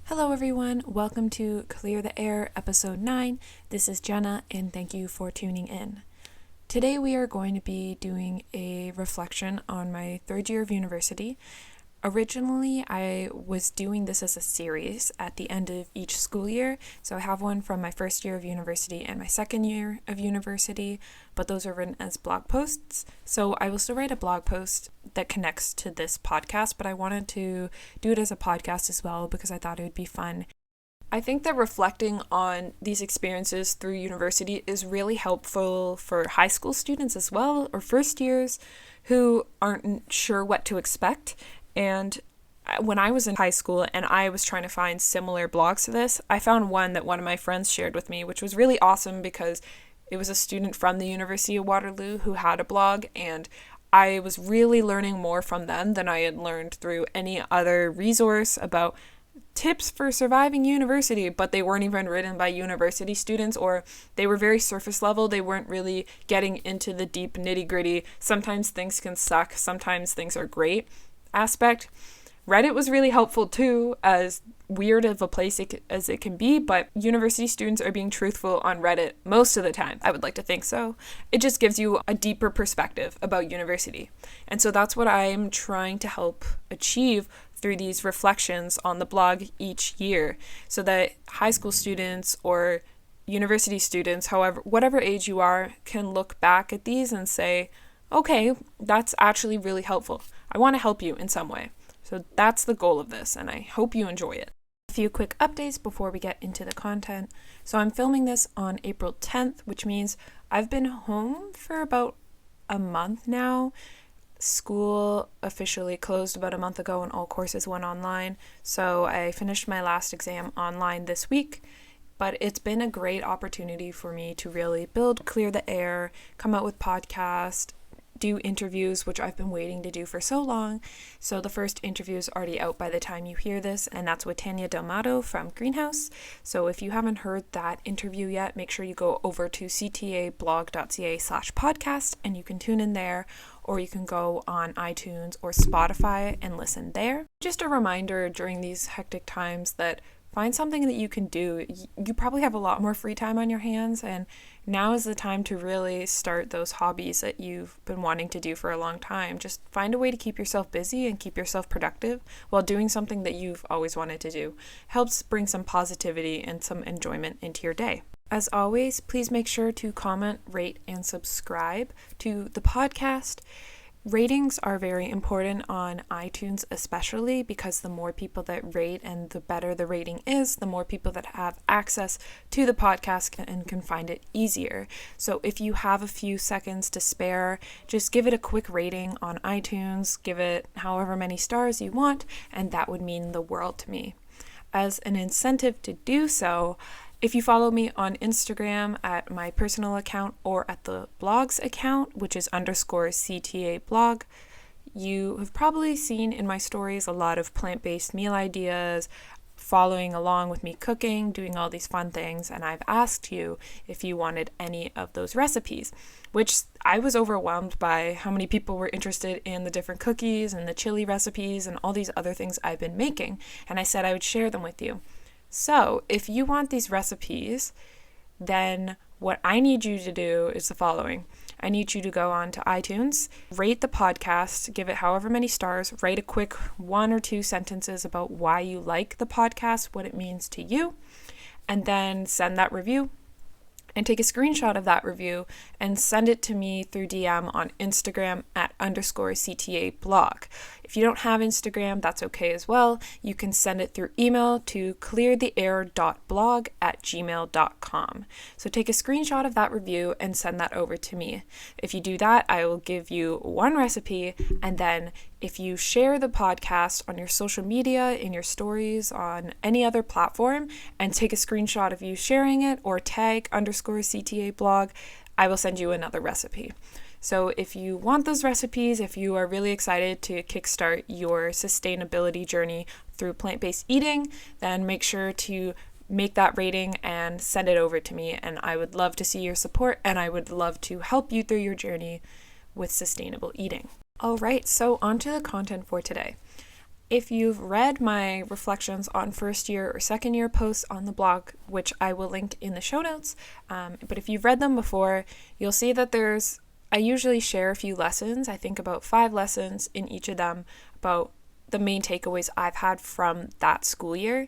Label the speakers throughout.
Speaker 1: Hello everyone, welcome to Clear the Air episode 9. This is Jenna and thank you for tuning in. Today we are going to be doing a reflection on my third year of university. Originally, I was doing this as a series at the end of each school year. So I have one from my first year of university and my second year of university, but those are written as blog posts. So I will still write a blog post that connects to this podcast, but I wanted to do it as a podcast as well because I thought it would be fun. I think that reflecting on these experiences through university is really helpful for high school students as well, or first years who aren't sure what to expect. And when I was in high school and I was trying to find similar blogs to this, I found one that one of my friends shared with me, which was really awesome because it was a student from the University of Waterloo who had a blog, and I was really learning more from them than I had learned through any other resource about tips for surviving university, but they weren't even written by university students, or they were very surface level. They weren't really getting into the deep nitty-gritty. Sometimes things can suck, sometimes things are great aspect. Reddit was really helpful too, as weird of a place as it can be, but university students are being truthful on Reddit most of the time. I would like to think so. It just gives you a deeper perspective about university. And so that's what I'm trying to help achieve through these reflections on the blog each year, so that high school students or university students, however, whatever age you are, can look back at these and say, okay, that's actually really helpful. I want to help you in some way. So that's the goal of this, and I hope you enjoy it. A few quick updates before we get into the content. So I'm filming this on April 10th, which means I've been home for about a month now. School officially closed about a month ago and all courses went online. So I finished my last exam online this week. But it's been a great opportunity for me to really build Clear the Air, come out with podcasts, do interviews, which I've been waiting to do for so long. So the first interview is already out by the time you hear this, and that's with Tanya Delmato from Greenhouse. So if you haven't heard that interview yet, make sure you go over to ctablog.ca/podcast and you can tune in there, or you can go on iTunes or Spotify and listen there. Just a reminder during these hectic times that find something that you can do. You probably have a lot more free time on your hands, and now is the time to really start those hobbies that you've been wanting to do for a long time. Just find a way to keep yourself busy and keep yourself productive while doing something that you've always wanted to do. Helps bring some positivity and some enjoyment into your day. As always, please make sure to comment, rate, and subscribe to the podcast. Ratings are very important on iTunes, especially because the more people that rate and the better the rating is, the more people that have access to the podcast and can find it easier. So if you have a few seconds to spare, just give it a quick rating on iTunes, give it however many stars you want, and that would mean the world to me. As an incentive to do so, if you follow me on Instagram at my personal account or at the blog's account, which is _CTA blog, you have probably seen in my stories a lot of plant-based meal ideas, following along with me cooking, doing all these fun things, and I've asked you if you wanted any of those recipes, which I was overwhelmed by how many people were interested in the different cookies and the chili recipes and all these other things I've been making, and I said I would share them with you. So if you want these recipes, then what I need you to do is the following. I need you to go on to iTunes, rate the podcast, give it however many stars, write a quick 1 or 2 sentences about why you like the podcast, what it means to you, and then send that review. And take a screenshot of that review and send it to me through DM on Instagram at _CTA blog. If you don't have Instagram, that's okay as well. You can send it through email to cleartheair.blog@gmail.com. So take a screenshot of that review and send that over to me. If you do that, I will give you 1 recipe, and then if you share the podcast on your social media, in your stories, on any other platform, and take a screenshot of you sharing it or tag _CTA blog, I will send you another recipe. So if you want those recipes, if you are really excited to kickstart your sustainability journey through plant-based eating, then make sure to make that rating and send it over to me. And I would love to see your support, and I would love to help you through your journey with sustainable eating. All right, so on to the content for today. If you've read my reflections on first year or second year posts on the blog, which I will link in the show notes, but if you've read them before, you'll see that I usually share a few lessons. I think about 5 lessons in each of them about the main takeaways I've had from that school year.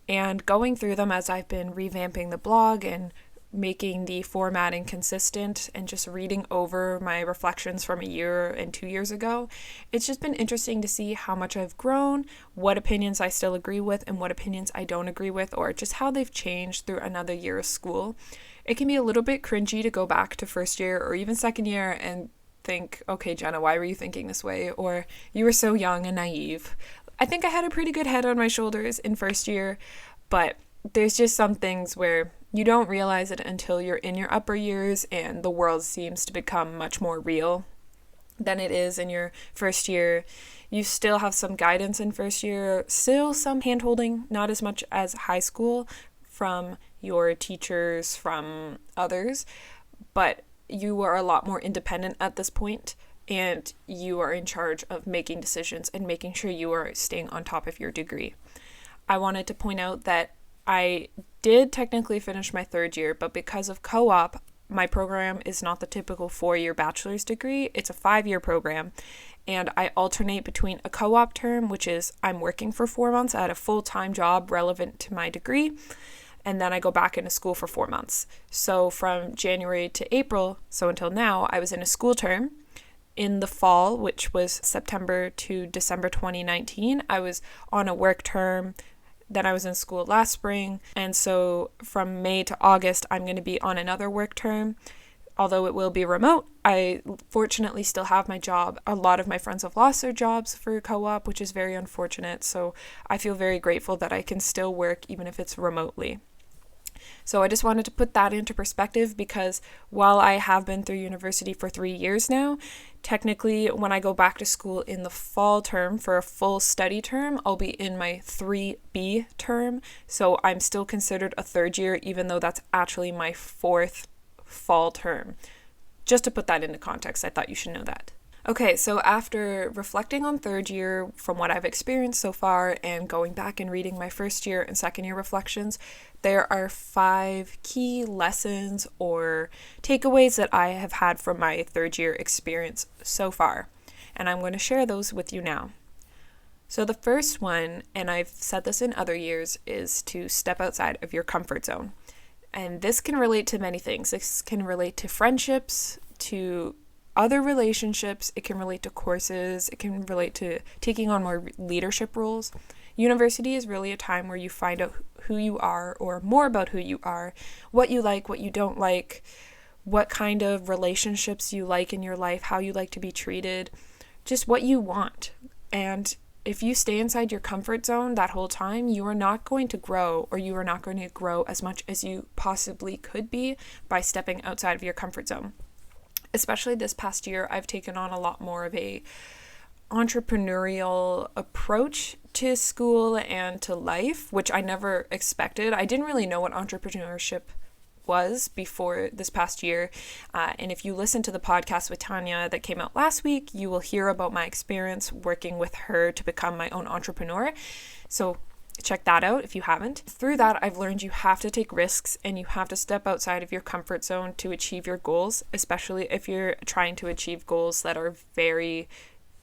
Speaker 1: And going through them as I've been revamping the blog and making the formatting consistent and just reading over my reflections from a year and 2 years ago, it's just been interesting to see how much I've grown, what opinions I still agree with and what opinions I don't agree with, or just how they've changed through another year of school. It can be a little bit cringy to go back to first year or even second year and think, okay, Jenna, why were you thinking this way? Or you were so young and naive. I think I had a pretty good head on my shoulders in first year, but there's just some things where you don't realize it until you're in your upper years and the world seems to become much more real than it is in your first year. You still have some guidance in first year, still some hand-holding, not as much as high school from your teachers, from others, but you are a lot more independent at this point, and you are in charge of making decisions and making sure you are staying on top of your degree. I wanted to point out that I did technically finish my third year, but because of co-op, my program is not the typical 4-year bachelor's degree. It's a 5-year program, and I alternate between a co-op term, which is I'm working for 4 months at a full-time job relevant to my degree, and then I go back into school for 4 months. So from January to April, so until now, I was in a school term. In the fall, which was September to December 2019, I was on a work term. Then I was in school last spring, and so from May to August, I'm going to be on another work term. Although it will be remote, I fortunately still have my job. A lot of my friends have lost their jobs for co-op, which is very unfortunate, so I feel very grateful that I can still work even if it's remotely. So I just wanted to put that into perspective because while I have been through university for 3 years now, technically when I go back to school in the fall term for a full study term, I'll be in my 3B term. So I'm still considered a third year, even though that's actually my 4th fall term. Just to put that into context, I thought you should know that. Okay, so after reflecting on third year from what I've experienced so far and going back and reading my first year and second year reflections, there are 5 key lessons or takeaways that I have had from my third year experience so far, and I'm going to share those with you now. So the first one, and I've said this in other years, is to step outside of your comfort zone. And this can relate to many things. This can relate to friendships, to other relationships, it can relate to courses, it can relate to taking on more leadership roles. University is really a time where you find out who you are or more about who you are, what you like, what you don't like, what kind of relationships you like in your life, how you like to be treated, just what you want. And if you stay inside your comfort zone that whole time, you are not going to grow, or you are not going to grow as much as you possibly could be by stepping outside of your comfort zone. Especially this past year, I've taken on a lot more of a entrepreneurial approach to school and to life, which I never expected. I didn't really know what entrepreneurship was before this past year. And if you listen to the podcast with Tanya that came out last week, you will hear about my experience working with her to become my own entrepreneur. So check that out if you haven't. Through that, I've learned you have to take risks and you have to step outside of your comfort zone to achieve your goals, especially if you're trying to achieve goals that are very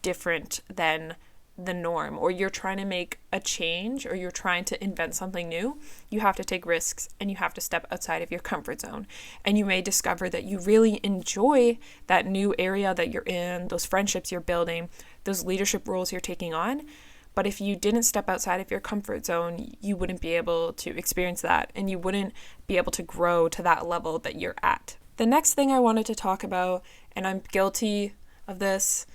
Speaker 1: different than the norm, or you're trying to make a change, or you're trying to invent something new. You have to take risks and you have to step outside of your comfort zone. And you may discover that you really enjoy that new area that you're in, those friendships you're building, those leadership roles you're taking on. But if you didn't step outside of your comfort zone, you wouldn't be able to experience that, and you wouldn't be able to grow to that level that you're at. The next thing I wanted to talk about, and I'm guilty of this,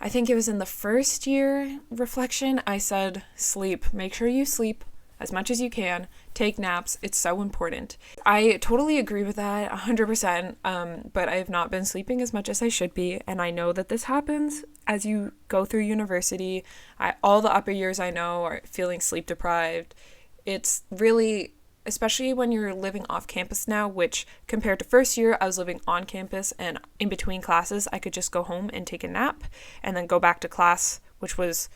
Speaker 1: I think it was in the first year reflection, I said, sleep. Make sure you sleep as much as you can. Take naps. It's so important. I totally agree with that 100%, but I have not been sleeping as much as I should be, and I know that this happens as you go through university. All the upper years I know are feeling sleep deprived. It's really, especially when you're living off campus now, which compared to first year, I was living on campus, and in between classes, I could just go home and take a nap and then go back to class, which was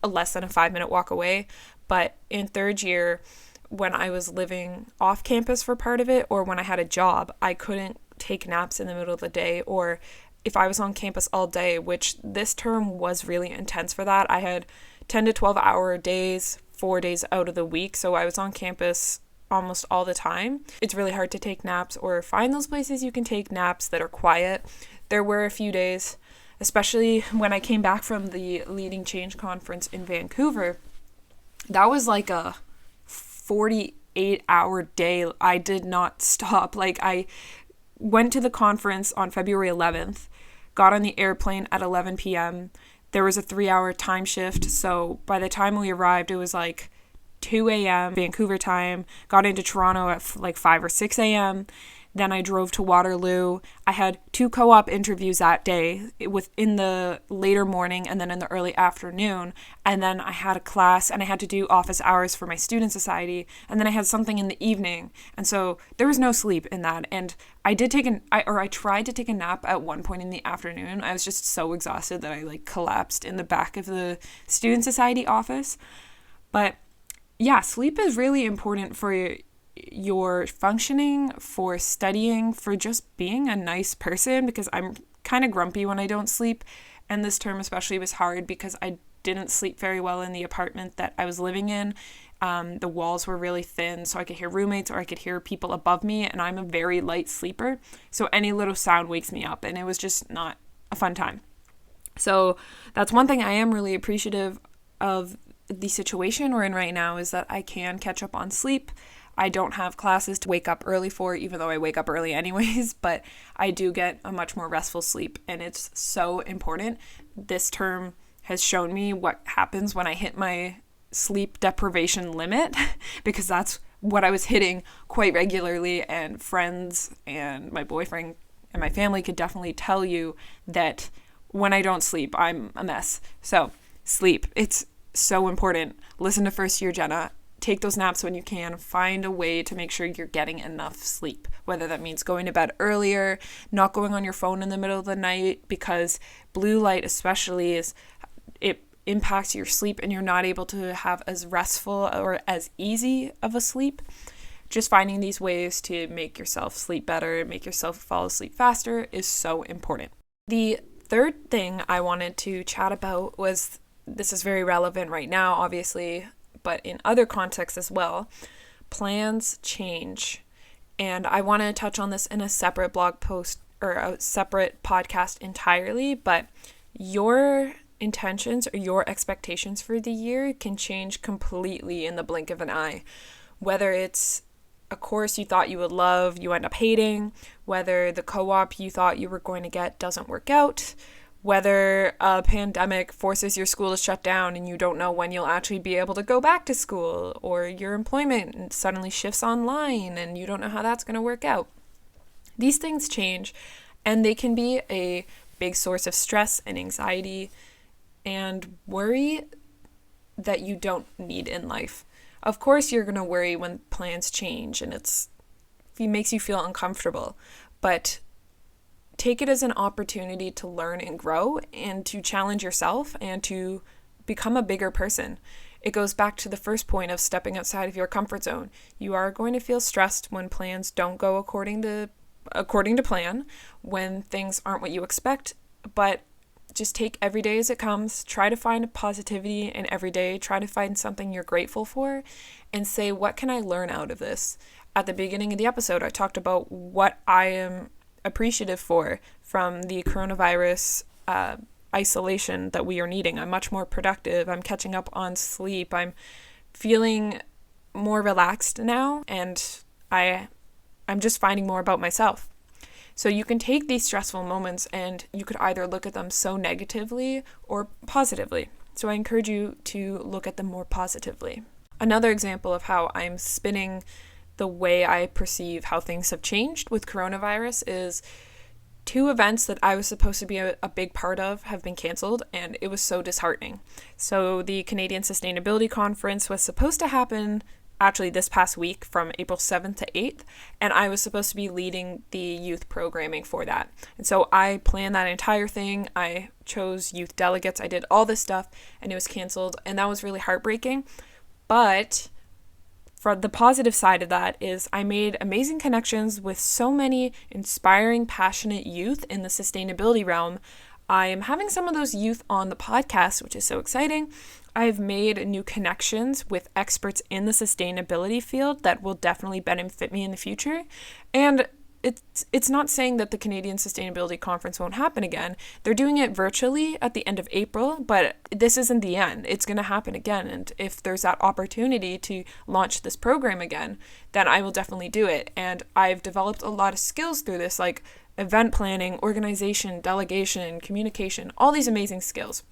Speaker 1: less than a 5-minute walk away. But in third year, when I was living off campus for part of it, or when I had a job, I couldn't take naps in the middle of the day, or if I was on campus all day, which this term was really intense for that. I had 10 to 12 hour days, 4 days out of the week. So I was on campus almost all the time. It's really hard to take naps or find those places you can take naps that are quiet. There were a few days, especially when I came back from the Leading Change conference in Vancouver. That was like a 48-hour day. I did not stop. Like, I went to the conference on February 11th, got on the airplane at 11 p.m. There was a 3-hour time shift. So by the time we arrived, it was like 2 a.m. Vancouver time, got into Toronto at like 5 or 6 a.m. Then I drove to Waterloo. I had 2 co-op interviews that day in the later morning and then in the early afternoon. And then I had a class and I had to do office hours for my student society. And then I had something in the evening. And so there was no sleep in that. And I tried to take a nap at one point in the afternoon. I was just so exhausted that I like collapsed in the back of the student society office. But yeah, sleep is really important for your functioning, for studying, for just being a nice person, because I'm kind of grumpy when I don't sleep. And this term especially was hard because I didn't sleep very well in the apartment that I was living in. The walls were really thin, so I could hear roommates or I could hear people above me, and I'm a very light sleeper. So any little sound wakes me up, and it was just not a fun time. So that's one thing I am really appreciative of the situation we're in right now, is that I can catch up on sleep. I don't have classes to wake up early for, even though I wake up early anyways, but I do get a much more restful sleep, and it's so important. This term has shown me what happens when I hit my sleep deprivation limit, because that's what I was hitting quite regularly, and friends and my boyfriend and my family could definitely tell you that when I don't sleep, I'm a mess. So sleep, it's so important. Listen to First Year Jenna. Take those naps when you can. Find a way to make sure you're getting enough sleep, whether that means going to bed earlier, not going on your phone in the middle of the night, because blue light especially it impacts your sleep and you're not able to have as restful or as easy of a sleep. Just finding these ways to make yourself sleep better, make yourself fall asleep faster is so important. The third thing I wanted to chat about was, this is very relevant right now, obviously, but in other contexts as well, plans change. And I want to touch on this in a separate blog post or a separate podcast entirely, but your intentions or your expectations for the year can change completely in the blink of an eye. Whether it's a course you thought you would love, you end up hating, whether the co-op you thought you were going to get doesn't work out, whether a pandemic forces your school to shut down and you don't know when you'll actually be able to go back to school, or your employment suddenly shifts online and you don't know how that's going to work out. These things change, and they can be a big source of stress and anxiety and worry that you don't need in life. Of course, you're going to worry when plans change and it makes you feel uncomfortable, but take it as an opportunity to learn and grow and to challenge yourself and to become a bigger person. It goes back to the first point of stepping outside of your comfort zone. You are going to feel stressed when plans don't go according to plan, when things aren't what you expect, but just take every day as it comes. Try to find positivity in every day. Try to find something you're grateful for and say, what can I learn out of this? At the beginning of the episode, I talked about what I am appreciative for from the coronavirus isolation that we are needing. I'm much more productive. I'm catching up on sleep. I'm feeling more relaxed now, and I'm just finding more about myself. So you can take these stressful moments and you could either look at them so negatively or positively. So I encourage you to look at them more positively. Another example of how I'm spinning the way I perceive how things have changed with coronavirus is 2 events that I was supposed to be a big part of have been canceled, and it was so disheartening. So the Canadian Sustainability Conference was supposed to happen actually this past week from April 7th to 8th, and I was supposed to be leading the youth programming for that. And so I planned that entire thing. I chose youth delegates. I did all this stuff, and it was canceled, and that was really heartbreaking. But for the positive side of that is I made amazing connections with so many inspiring, passionate youth in the sustainability realm. I am having some of those youth on the podcast, which is so exciting. I've made new connections with experts in the sustainability field that will definitely benefit me in the future. And it's not saying that the Canadian Sustainability Conference won't happen again. They're doing it virtually at the end of April, but this isn't the end. It's going to happen again. And if there's that opportunity to launch this program again, then I will definitely do it. And I've developed a lot of skills through this, like event planning, organization, delegation, communication, all these amazing skills.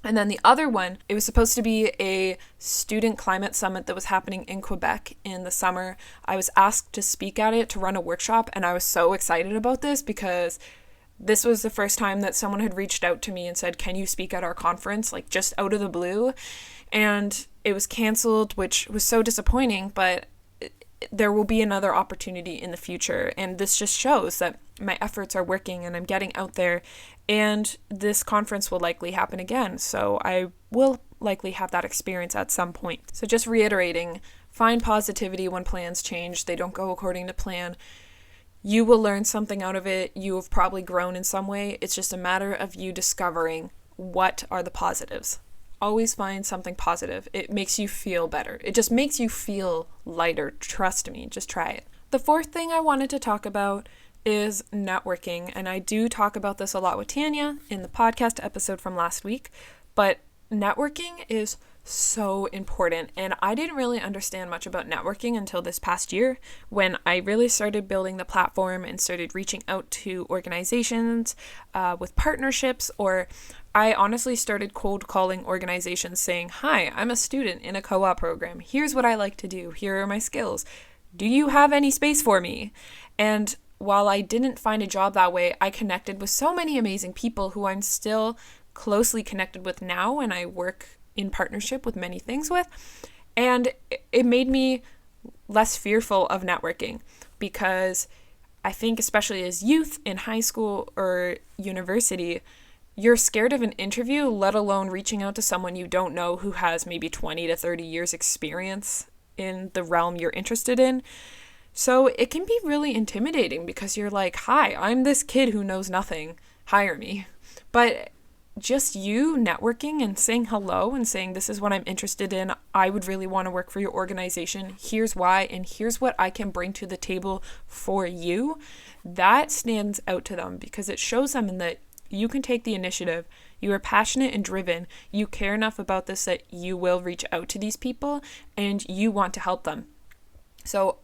Speaker 1: And then the other one, it was supposed to be a student climate summit that was happening in Quebec in the summer. I was asked to speak at it, to run a workshop, and I was so excited about this because this was the first time that someone had reached out to me and said, can you speak at our conference, like just out of the blue? And it was canceled, which was so disappointing, but there will be another opportunity in the future. And this just shows that my efforts are working and I'm getting out there, and this conference will likely happen again. So I will likely have that experience at some point. So just reiterating, find positivity when plans change. They don't go according to plan. You will learn something out of it. You have probably grown in some way. It's just a matter of you discovering what are the positives. Always find something positive. It makes you feel better. It just makes you feel lighter. Trust me, just try it. The fourth thing I wanted to talk about is networking. And I do talk about this a lot with Tanya in the podcast episode from last week, but networking is so important. And I didn't really understand much about networking until this past year when I really started building the platform and started reaching out to organizations with partnerships, or I honestly started cold calling organizations saying, hi, I'm a student in a co-op program. Here's what I like to do. Here are my skills. Do you have any space for me? And while I didn't find a job that way, I connected with so many amazing people who I'm still closely connected with now, and I work in partnership with many things with. And it made me less fearful of networking, because I think especially as youth in high school or university, you're scared of an interview, let alone reaching out to someone you don't know who has maybe 20 to 30 years experience in the realm you're interested in. So it can be really intimidating because you're like, hi, I'm this kid who knows nothing. Hire me. But just you networking and saying hello and saying, this is what I'm interested in. I would really want to work for your organization. Here's why, and here's what I can bring to the table for you. That stands out to them because it shows them that you can take the initiative. You are passionate and driven. You care enough about this that you will reach out to these people and you want to help them. So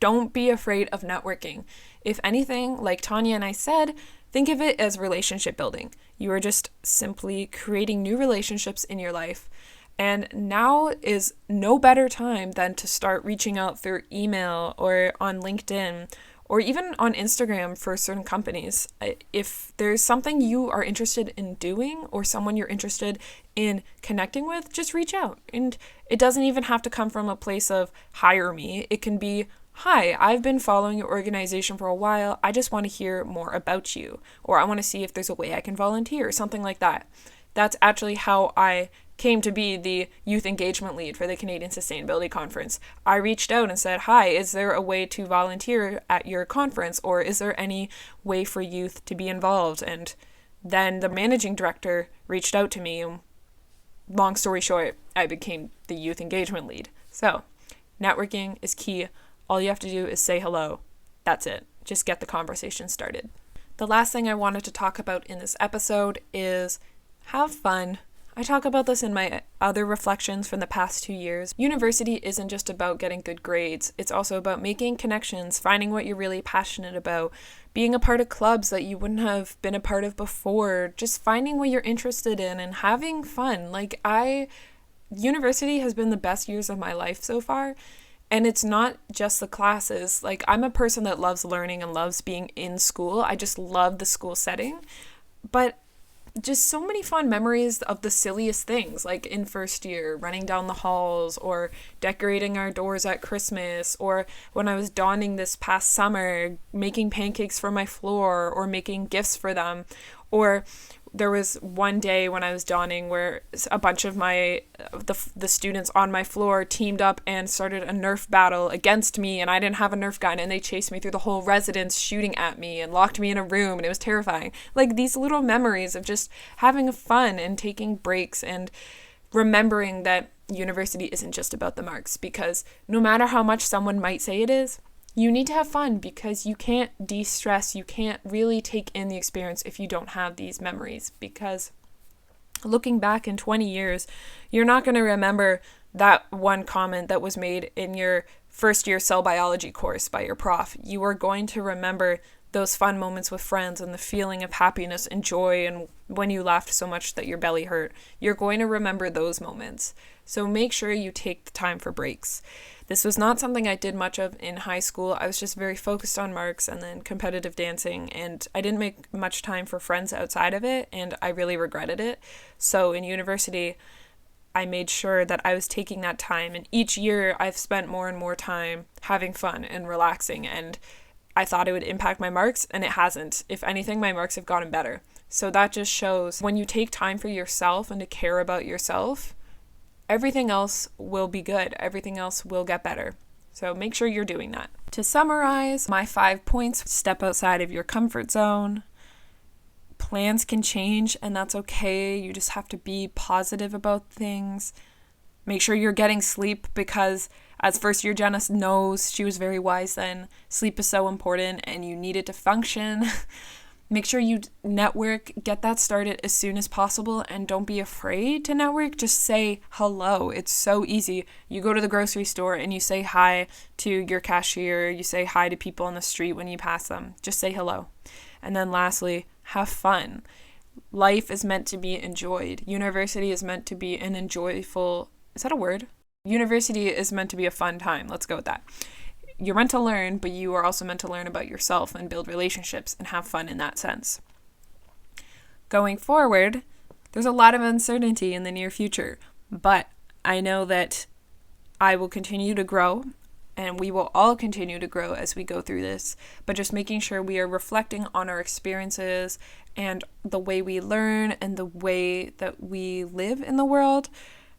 Speaker 1: don't be afraid of networking. If anything, like Tanya and I said, think of it as relationship building. You are just simply creating new relationships in your life. And now is no better time than to start reaching out through email or on LinkedIn or even on Instagram for certain companies. If there's something you are interested in doing or someone you're interested in connecting with, just reach out. And it doesn't even have to come from a place of hire me. It can be, hi, I've been following your organization for a while. I just want to hear more about you, or I want to see if there's a way I can volunteer, or something like that. That's actually how I came to be the youth engagement lead for the Canadian Sustainability Conference. I reached out and said, hi, is there a way to volunteer at your conference, or is there any way for youth to be involved? And then the managing director reached out to me, and long story short, I became the youth engagement lead. So networking is key. All you have to do is say hello. That's it. Just get the conversation started. The last thing I wanted to talk about in this episode is have fun. I talk about this in my other reflections from the past 2 years. University isn't just about getting good grades. It's also about making connections, finding what you're really passionate about, being a part of clubs that you wouldn't have been a part of before, just finding what you're interested in and having fun. University has been the best years of my life so far. And it's not just the classes. I'm a person that loves learning and loves being in school. I just love the school setting. But just so many fun memories of the silliest things, like in first year, running down the halls, or decorating our doors at Christmas, or when I was donning this past summer, making pancakes for my floor, or making gifts for them. Or there was one day when I was donning where a bunch of the students on my floor teamed up and started a Nerf battle against me, and I didn't have a Nerf gun, and they chased me through the whole residence shooting at me and locked me in a room, and it was terrifying. Like, these little memories of just having fun and taking breaks and remembering that university isn't just about the marks, because no matter how much someone might say it is, you need to have fun, because you can't de-stress, you can't really take in the experience if you don't have these memories. Because looking back in 20 years, you're not going to remember that one comment that was made in your first year cell biology course by your prof. You are going to remember those fun moments with friends and the feeling of happiness and joy, and when you laughed so much that your belly hurt. You're going to remember those moments. So make sure you take the time for breaks. This was not something I did much of in high school. I was just very focused on marks and then competitive dancing, and I didn't make much time for friends outside of it, and I really regretted it. So in university, I made sure that I was taking that time, and each year I've spent more and more time having fun and relaxing, and I thought it would impact my marks, and it hasn't. If anything, my marks have gotten better. So that just shows when you take time for yourself and to care about yourself, everything else will be good. Everything else will get better. So make sure you're doing that. To summarize, my 5 points: step outside of your comfort zone. Plans can change, and that's okay. You just have to be positive about things. Make sure you're getting sleep, because as first year Jenna knows, she was very wise then, sleep is so important and you need it to function. Make sure you network, get that started as soon as possible, and don't be afraid to network. Just say hello. It's so easy. You go to the grocery store and you say hi to your cashier. You say hi to people on the street when you pass them. Just say hello. And then lastly, have fun. Life is meant to be enjoyed. University is meant to be an enjoyable, is that a word? University is meant to be a fun time. Let's go with that. You're meant to learn, but you are also meant to learn about yourself and build relationships and have fun in that sense. Going forward, there's a lot of uncertainty in the near future, but I know that I will continue to grow, and we will all continue to grow as we go through this, but just making sure we are reflecting on our experiences and the way we learn and the way that we live in the world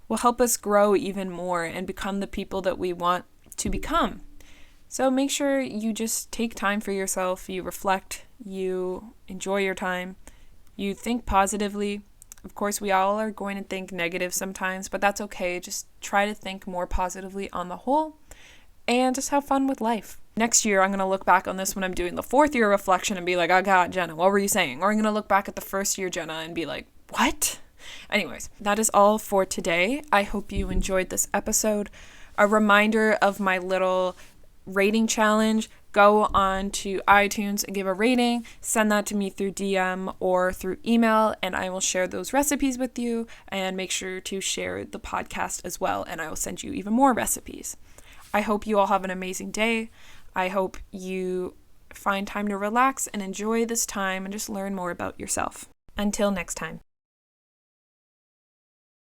Speaker 1: will help us grow even more and become the people that we want to become. So make sure you just take time for yourself, you reflect, you enjoy your time, you think positively. Of course, we all are going to think negative sometimes, but that's okay. Just try to think more positively on the whole and just have fun with life. Next year, I'm going to look back on this when I'm doing the 4th year reflection and be like, oh God, Jenna, what were you saying? Or I'm going to look back at the 1st year Jenna and be like, what? Anyways, that is all for today. I hope you enjoyed this episode. A reminder of my little rating challenge: go on to iTunes and give a rating, send that to me through DM or through email, and I will share those recipes with you, and make sure to share the podcast as well, and I will send you even more recipes. I hope you all have an amazing day. I hope you find time to relax and enjoy this time and just learn more about yourself. Until next time.